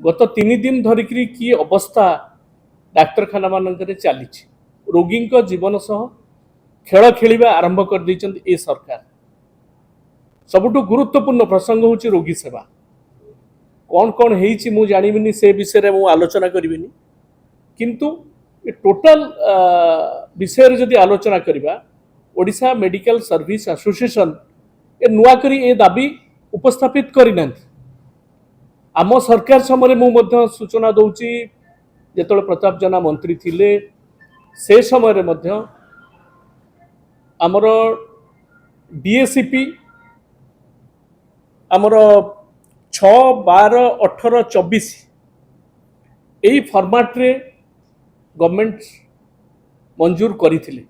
गत 3 दिन धरिकी कि अवस्था डाक्तरखाना मानक चली रोगी जीवन सह खेल खेलिबा आरंभ कर दैछन्ति ए सरकार। सबुठु गुरुत्वपूर्ण प्रसंग होची रोगी सेवा। कौन कौन हेइछि मु जानिबिनी से विषय रे मु आलोचना करिबिनी, किंतु ए टोटल विषय रे जदि आलोचना करिबा ओडिशा मेडिकल सर्विस एसोसिएशन ए नुआ करी ए दाबी उपस्थापित करिनांति। आम सरकार समय मु मध्य सूचना दउची जेतले प्रताप जेना मंत्री थिले से समय रे मध्य आमर डीएसीपी आमर 6, 12, 18, 24 यही फॉर्मेट रे गवर्नमेंट मंजूर करिथिले,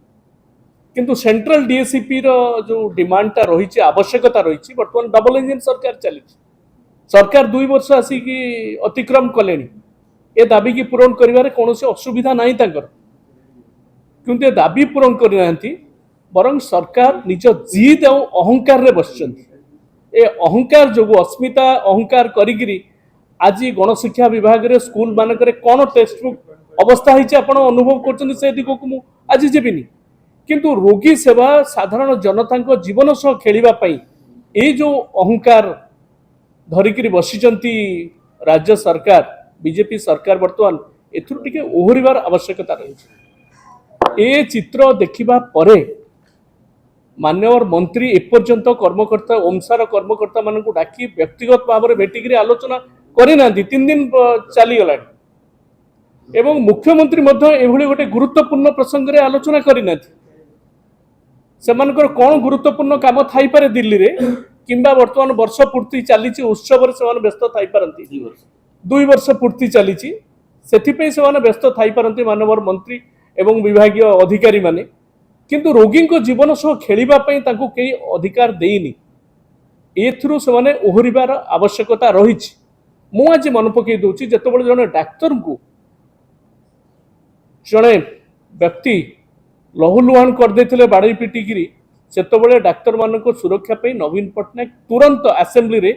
किंतु सेंट्रल डीएसीपी रो जो डिमांडटा रही आवश्यकता रही बर्तमान डबल इंजिन सरकार चली। सरकार 2 वर्ष आसिकी अतिक्रम कलेनी ए दाबी की पूरण करिवारे कोनोसी असुविधा नाही तांकर, किंतु ए दाबी पूरण करिनांती बरं सरकार निज जिद और अहंकार रे बसचंती। ए अहंकार जो अस्मिता अहंकार करिगिरी आज गणशिक्षा विभाग रे स्कूल मानकरे कोन टेक्स्ट बुक अवस्था हिचे आपण अनुभव करचंती से दिगो को मु आज जेबिनी, किंतु रोगी सेवा साधारण जनता को जीवन सह खेलिबा पई ए जो अहंकार धरिकी बसिचंती राज्य सरकार बीजेपी सरकार वर्तमान एथुर टिके ओहरिबार आवश्यकता रही। ए चित्र देखिबा परे मान्यवर मंत्री एपर्यंत कर्मकर्ता ओमसार कर्मकर्ता मान डाकी व्यक्तिगत भाव में भेटिक आलोचना करना 3 दिन चली गला एवं मुख्यमंत्री गोटे गुरुत्वपूर्ण प्रसंग रे आलोचना करना सेमानकर कौन गुरुत्वपूर्ण काम थाई पारे दिल्ली रे किंबा वर्तमान वर्ष पूर्ति चली उत्सव व्यस्त थाई पारंती 2 वर्ष पूर्ति चली से व्यस्त थाई पारंती मानवर मंत्री एवं विभागीय अधिकारी माने, किंतु रोगी को जीवन सह खेलिबा पई तांको केही अधिकार देइनी एथुरु से ओहरिबार आवश्यकता रही। मु आज मन पकई दूची जेतबेले जने डाक्तर को जने व्यक्ति लहुलुहान कर देथिले बाड़ी पिटिगिरी सेतबेले डाक्तर मानको सुरक्षा पई नवीन पटनायक तुरंत असेंबली रे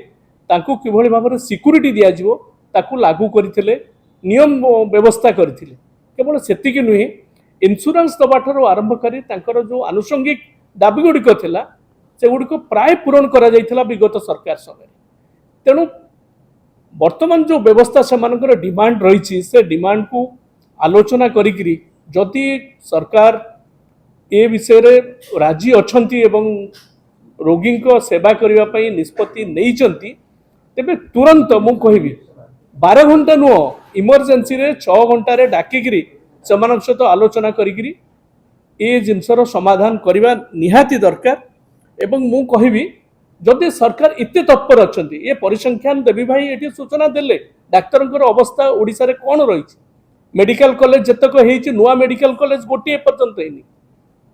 तांको किभଳି भाबरे सिक्युरिटी दिया जिवो ताकू लागू करथिले, नियम व्यवस्था करथिले। केवल सेतिकी नुहे इन्शुरांस दबाठार आरंभ करी तांकर जो आनुषंगिक दाबी गुड़िक थिला से गुड़िक प्राय पूरण करा जायथिला विगत सरकार समय। तेणु वर्तमान जो व्यवस्था से मानकर डिमांड रही से डिमांड को आलोचना करी जदि सरकार ए विषय रे राजी अछंती एवं रोगी को सेवा करबा पई निष्पत्ति नैचंती तेबे तुरंत मु कहबी 12 घंटा नुह इमरजेंसी रे 6 घंटा रे डाकिगिरी सेमान सहित आलोचना करी ए जिनसर समाधान करने निहाती दरकार। एवं मु कहबी जदि सरकार इत्ते तत्पर अछंती ए परिसंख्यान देवी भाई एठी सूचना देले डाक्तर अवस्था ओडिसा रे कोन रही। मेडिकल कॉलेज जतक हेइछि नुआ मेडिकल कॉलेज गोटे पर्यंत हेनी,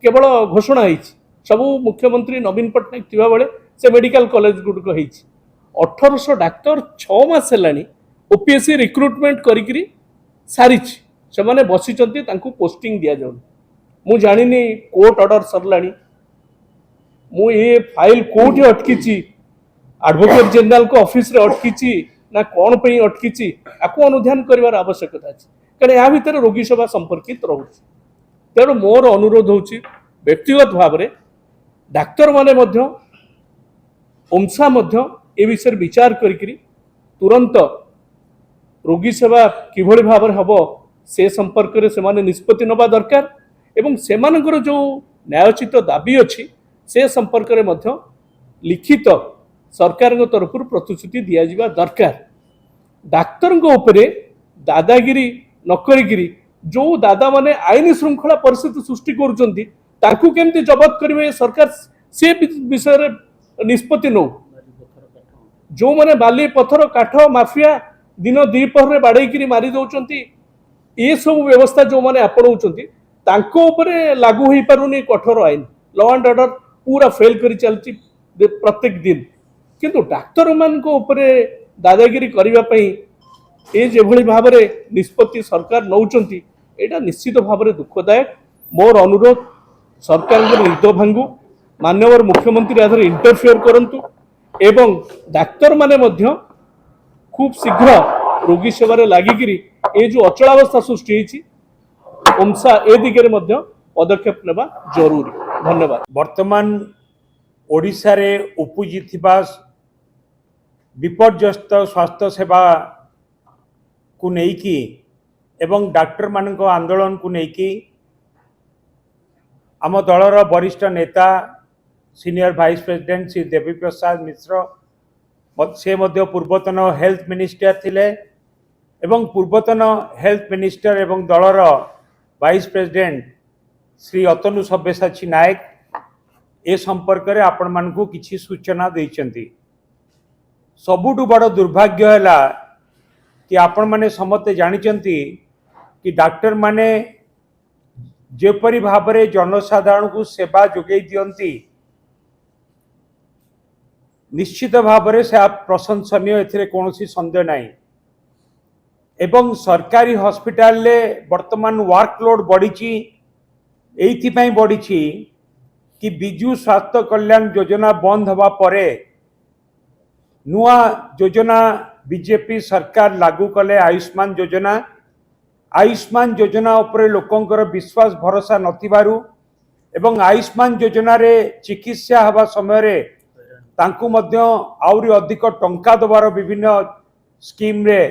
केवल घोषणा हेइछि सबु मुख्यमंत्री नवीन पटनायक थिबा बेले से मेडिकल कॉलेज गुडक हेइछि 1800 डाक्तर 6 मास हेलानी ओपीएससी रिक्रुटमेंट करी सारिछि से बसीचंती तांकु पोस्टिंग दिया जाउनी। मु जानिनी कोर्ट ऑर्डर सरलानी मु ये फाइल कोठी अटकीची एडवोकेट जनरल को ऑफिस रे अटकीची ना कौन पे अटकीची आको अनुध्यान करिवार आवश्यकता अछि कारण या भितर रोगी सेवा संपर्कित रहुछि। तेणु मोर अनुरोध होछि व्यक्तिगत भाव में डाक्तर माने मध्य ओमसा मध्य ए विषय विचार करी तुरंत रोगी सेवा किभଳି भाव हबो से संपर्क रे सेमाने निष्पत्ति नबा दरकार एवं सेमानकर जो न्यायोचित दाबी अच्छी से संपर्क रे मध्य लिखित सरकार तरफ प्रतिश्रुति दिया जिबा दरकार। डाक्तर उपरे दादागिरी न करिगिरी जो दादा माने आईन श्रृंखला परिस्थिति सृष्टि करुचंती ताकू केमती जबत करिवे सरकार से विषय रे निष्पत्ति नौ। जो माने बाली पत्थर काठ माफिया दिन द्विपहर रे बाड़ेकिरी मारी दउचंती ये सब व्यवस्था जो माने आपणाउचंती तांको उपरे लागू होई पारुनी कठोर आईन लॉ एंड ऑर्डर पूरा फेल करी चलती प्रत्येक दिन, किंतु डाक्तर मान को उपरे दादागिरी करबा पई ए जेभଳି भाबरे निष्पत्ति सरकार नौचंती एटा निश्चित भाबरे दुखदायक। मोर अनुरोध सरकार निद भांगु माननीय मुख्यमंत्री आधार इंटरफेयर करंतु एवं डाक्तर माने मध्य खूब शीघ्र रोगी सेवारे लागिकी ये जो अचलावस्था सृष्टि होती ओमसा ए दिगरे मध्य पदक्षेप नेबा जरूरी। धन्यवाद। वर्तमान ओडिशा रे उपजिथिबा विपर्यस्त स्वास्थ्य सेवा को नेकी एवं डॉक्टर मानक आंदोलन को नेकी आम दलर वरिष्ठ नेता senior vice president Shri Devi Prasad Mishra से मध्य पूर्वतन हेल्थ मिनिस्टर थिले एवं पूर्वतन हेल्थ मिनिस्टर एवं दलर वाइस प्रेसिडेंट श्री अतनु सब्यसाची नायक ए संपर्क में आपण मानकु किछि सूचना देइचंती। सबुठु बड़ दुर्भाग्य है कि आपण माने समस्ते जानिचंती कि डॉक्टर माने जेपरी भाव में जनसाधारण को सेवा जोगई दियंती निश्चित भाव में से प्रशंसनीय एथिरे कौनसी संदेह नहीं एवं सरकारी हॉस्पिटल ले वर्तमान वर्कलोड बढ़ी एइथिपाई बढ़ी कि विजु स्वास्थ्य कल्याण योजना बंद हवा परे नुआ योजना बीजेपी सरकार लागू कले आयुष्मान योजना उपरे लोकंकर विश्वास भरोसा नथिबारु एवं आयुष्मान योजना रे चिकित्सा हवा समय रे तांकु मध्य आउरी अधिक टंका दबार विभिन्न स्कीम रे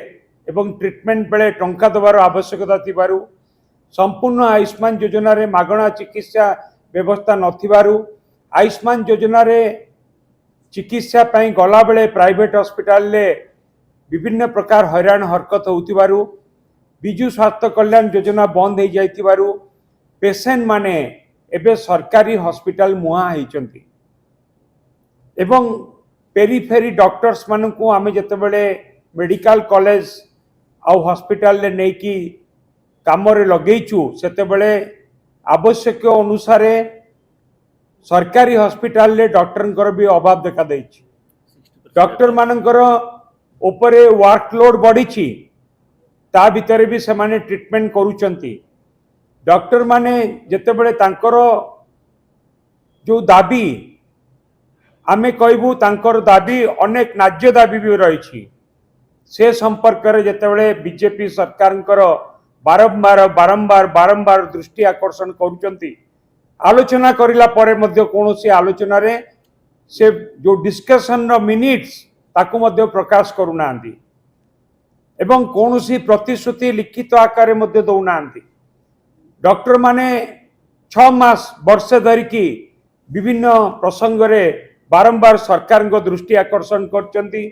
एवं ट्रीटमेंट बेले टंका दबार आवश्यकता थिबारु संपूर्ण आयुष्मान योजना रे मागणा चिकित्सा व्यवस्था नथिबारु आयुष्मान योजना रे चिकित्सा पाई गला बेले प्राइवेट हॉस्पिटल ले विभिन्न प्रकार हैरान हरकत होतिबारु विजु स्वास्थ्य कल्याण योजना बंद हो जाइतिबारु पेशेंट माने एबे सरकारी हॉस्पिटल मुहा होइचंती एवं पेरीफेरी डॉक्टर्स मानकु आमे जतेबेले मेडिकल कॉलेज आउ हॉस्पिटल ले नै कि काम रे लगेइचु सेतेबेले आवश्यक अनुसार सरकारी हॉस्पिटल ले डॉक्टर भी अभाव देखा देइछि। डॉक्टर मानकर उपरे वर्कलोड बढ़ी ता भितर भी से माने ट्रीटमेंट करूचंती डॉक्टर माने जेतेबेले तांकर जो दाबी आमे कहबू तांकर दाबी अनेक न्याज्य दाबी भी रही से संपर्क में जेतेबेले बीजेपी सरकारंकर बारंबार बारंबार बारंबार दृष्टि आकर्षण करुचंती आलोचना करिला परे मध्य कोनोसी आलोचना रे से जो डिस्कशन रो मिनिट्स ताकू मध्य प्रकाश करूनांती एवं कोनोसी प्रतिश्रुति लिखित आकार मध्य दौनांती डॉक्टर माने 6 मास वर्ष धरिकी विभिन्न प्रसंग रे बारंबार सरकार को दृष्टि आकर्षण करचंती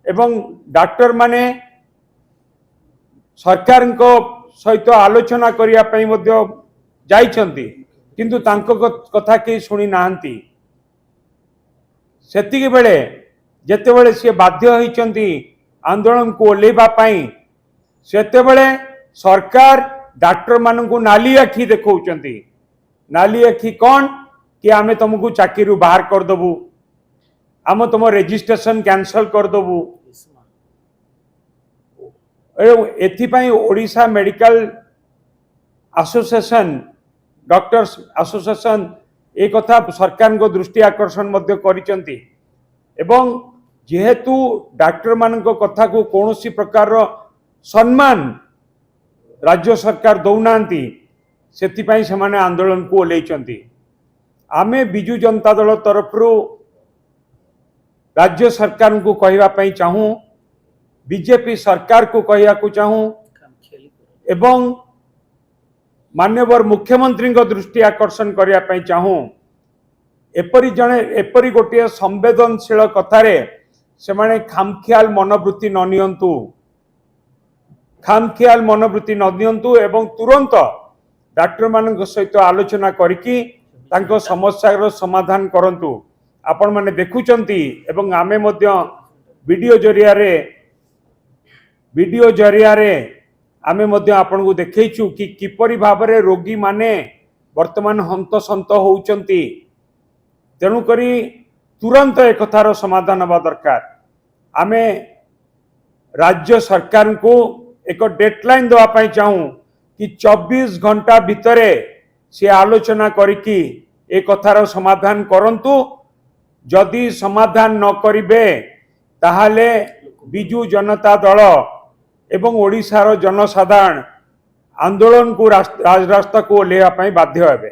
एवं डॉक्टर माने सरकार को सहित आलोचना करिया पई मध्य जाइछंती किंतु तांको कथा के सुनी नाहंती सेतिके बेले जेतेबेले से बाध्य होइचंती आंदोलन को ओलेबा पई सेतेबेले सरकार डॉक्टर मानकु नाली आखि देखौचंती नाली आखि कौन कि आमे तुमको चाकरी बाहर कर दबु आम तुम रजिस्ट्रेशन कैंसल कर दबु एथिपाई Odisha medical association doctors association एक कथा सरकार को दृष्टि आकर्षण मध्य करिचंती एवं जेहेतु डॉक्टर मान कथा को कौनसी प्रकार सम्मान राज्य सरकार दौनांती सेतिपाई से माने आंदोलन को ओलेइचंती आमे बिजु जनता दल तरफ राज्य सरकार को कहवा पई चाहूँ बीजेपी सरकार को कहया को चाहूँ एवं माननीय मुख्यमंत्री को दृष्टि आकर्षण करने पई चाहूँ एपरी गोटे संवेदनशील कथारे से माने खामखियाल मनोवृत्ति न नियंतु खामखियाल मनोवृत्ति न नियंतु एवं तुरंत डॉक्टर मान सहित आलोचना करिकी तांको समस्या समाधान करंतु आपण माने देखुचंती एवं आमे मध्य वीडियो जरिया आमे मध्य आपण को देखैछु कि किपरि भाबरे रोगी माने वर्तमान हंतसंत होउचंती तेणु करी तुरंत एक कथार समाधान हवा दरकार आमे राज्य सरकार को एक डेडलाइन दवा पाई चाहूँ कि 24 घंटा भितरे से आलोचना करिकी एक कथार समाधान करंतु जदि समाधान न करिबे ताहाले बिजु जनता दल ଏବଂ ଓଡ଼ିଶାର ଜନସାଧାରଣ ଆନ୍ଦୋଳନକୁ ରାଜରାସ୍ତାକୁ ଓହ୍ଲାଇବା ପାଇଁ ବାଧ୍ୟ ହେବେ।